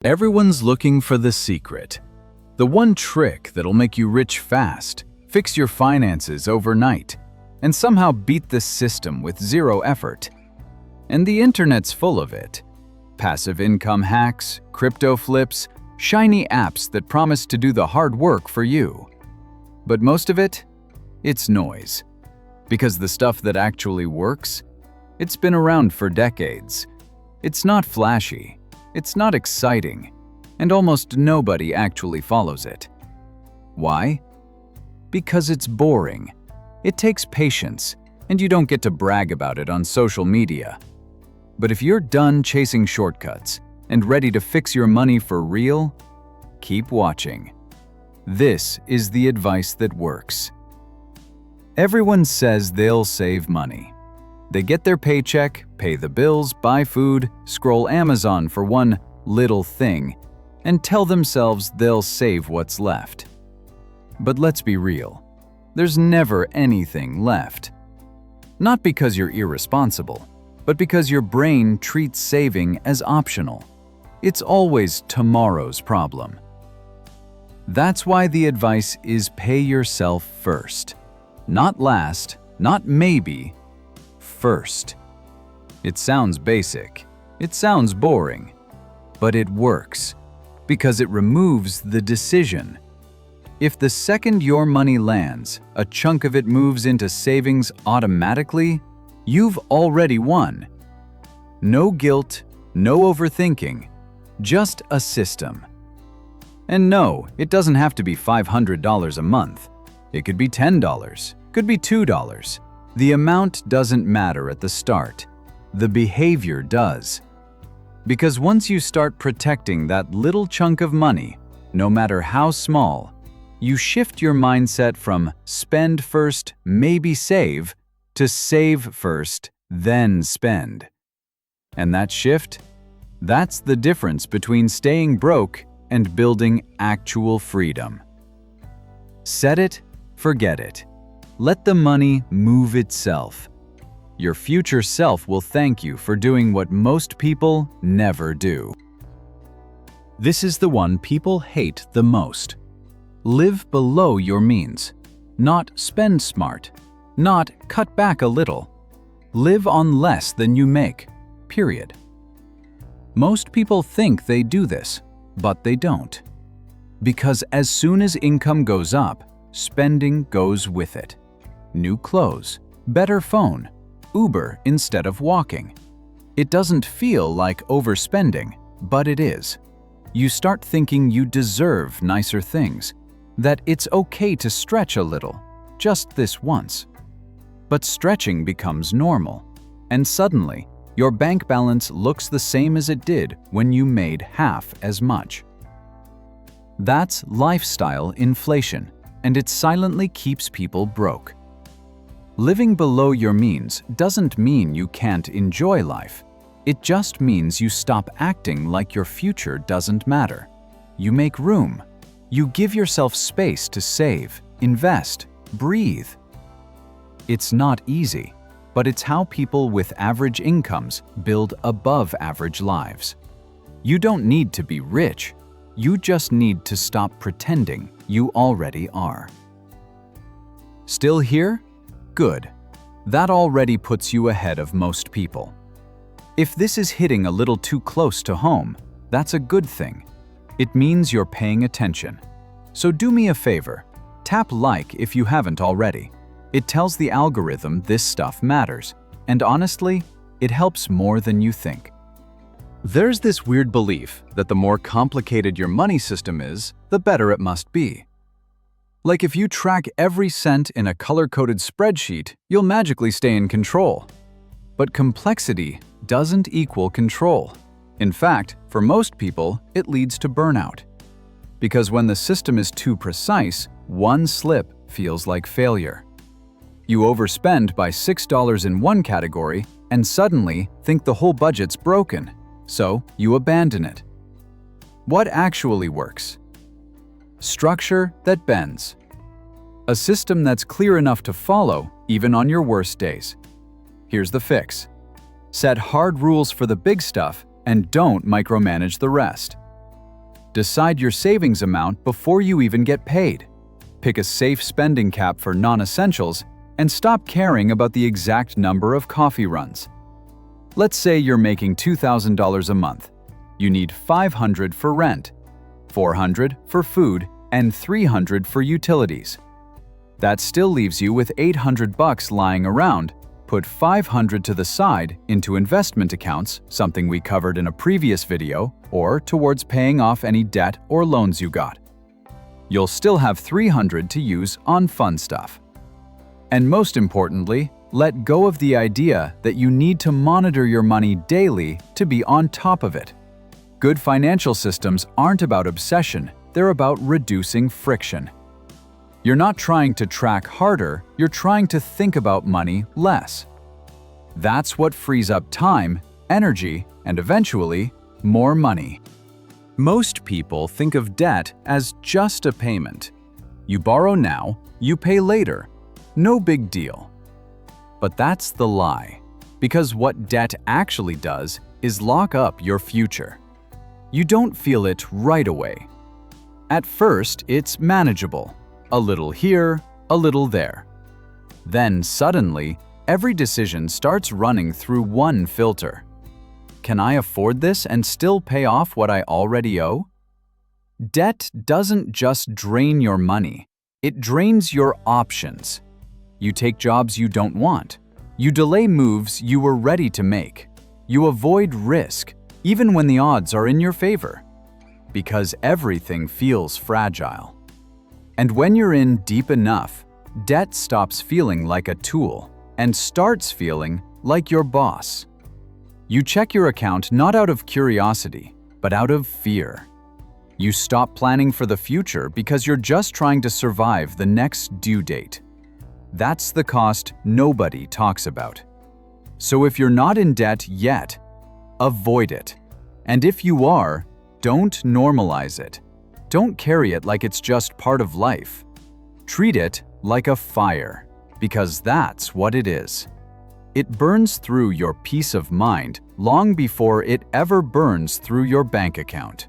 Everyone's looking for the secret. The one trick that'll make you rich fast, fix your finances overnight, and somehow beat the system with zero effort. And the internet's full of it. Passive income hacks, crypto flips, shiny apps that promise to do the hard work for you. But most of it, it's noise. Because the stuff that actually works, it's been around for decades. It's not flashy. It's not exciting, and almost nobody actually follows it. Why? Because it's boring. It takes patience, and you don't get to brag about it on social media. But if you're done chasing shortcuts and ready to fix your money for real, keep watching. This is the advice that works. Everyone says they'll save money. They get their paycheck, pay the bills, buy food, scroll Amazon for one little thing, and tell themselves they'll save what's left. But let's be real. There's never anything left. Not because you're irresponsible, but because your brain treats saving as optional. It's always tomorrow's problem. That's why the advice is pay yourself first. Not last, not maybe, first. It sounds basic, it sounds boring, but it works because it removes the decision. If the second your money lands, a chunk of it moves into savings automatically, you've already won. No guilt, no overthinking, just a system. And no, it doesn't have to be $500 a month. It could be $10, could be $2. The amount doesn't matter at the start. The behavior does. Because once you start protecting that little chunk of money, no matter how small, you shift your mindset from spend first, maybe save, to save first, then spend. And that shift? That's the difference between staying broke and building actual freedom. Set it, forget it. Let the money move itself. Your future self will thank you for doing what most people never do. This is the one people hate the most. Live below your means. Not spend smart. Not cut back a little. Live on less than you make. Period. Most people think they do this, but they don't. Because as soon as income goes up, spending goes with it. New clothes, better phone, Uber instead of walking. It doesn't feel like overspending, but it is. You start thinking you deserve nicer things, that it's okay to stretch a little, just this once. But stretching becomes normal, and suddenly, your bank balance looks the same as it did when you made half as much. That's lifestyle inflation, and it silently keeps people broke. Living below your means doesn't mean you can't enjoy life. It just means you stop acting like your future doesn't matter. You make room. You give yourself space to save, invest, breathe. It's not easy, but it's how people with average incomes build above average lives. You don't need to be rich. You just need to stop pretending you already are. Still here? Good. That already puts you ahead of most people. If this is hitting a little too close to home, that's a good thing. It means you're paying attention. So do me a favor, tap like if you haven't already. It tells the algorithm this stuff matters, and honestly, it helps more than you think. There's this weird belief that the more complicated your money system is, the better it must be. Like if you track every cent in a color-coded spreadsheet, you'll magically stay in control. But complexity doesn't equal control. In fact, for most people, it leads to burnout. Because when the system is too precise, one slip feels like failure. You overspend by $6 in one category and suddenly think the whole budget's broken, so you abandon it. What actually works? Structure that bends. A system that's clear enough to follow even on your worst days. Here's the fix. Set hard rules for the big stuff and don't micromanage the rest. Decide your savings amount before you even get paid. Pick a safe spending cap for non-essentials and stop caring about the exact number of coffee runs. Let's say you're making $2,000 a month. You need $500 for rent, $400 for food, and $300 for utilities. That still leaves you with $800 lying around. Put $500 to the side into investment accounts, something we covered in a previous video, or towards paying off any debt or loans you got. You'll still have $300 to use on fun stuff. And most importantly, let go of the idea that you need to monitor your money daily to be on top of it. Good financial systems aren't about obsession, they're about reducing friction. You're not trying to track harder, you're trying to think about money less. That's what frees up time, energy, and eventually, more money. Most people think of debt as just a payment. You borrow now, you pay later. No big deal. But that's the lie, because what debt actually does is lock up your future. You don't feel it right away. At first, it's manageable. A little here, a little there. Then suddenly, every decision starts running through one filter. Can I afford this and still pay off what I already owe? Debt doesn't just drain your money, it drains your options. You take jobs you don't want. You delay moves you were ready to make. You avoid risk, even when the odds are in your favor. Because everything feels fragile. And when you're in deep enough, debt stops feeling like a tool and starts feeling like your boss. You check your account not out of curiosity, but out of fear. You stop planning for the future because you're just trying to survive the next due date. That's the cost nobody talks about. So if you're not in debt yet, avoid it. And if you are, don't normalize it. Don't carry it like it's just part of life. Treat it like a fire, because that's what it is. It burns through your peace of mind long before it ever burns through your bank account.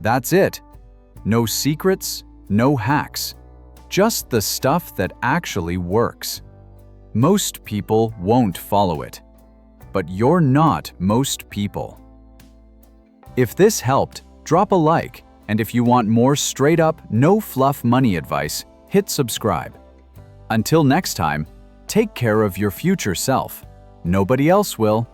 That's it. No secrets, no hacks. Just the stuff that actually works. Most people won't follow it. But you're not most people. If this helped, drop a like. And if you want more straight-up, no-fluff money advice, hit subscribe. Until next time, take care of your future self. Nobody else will.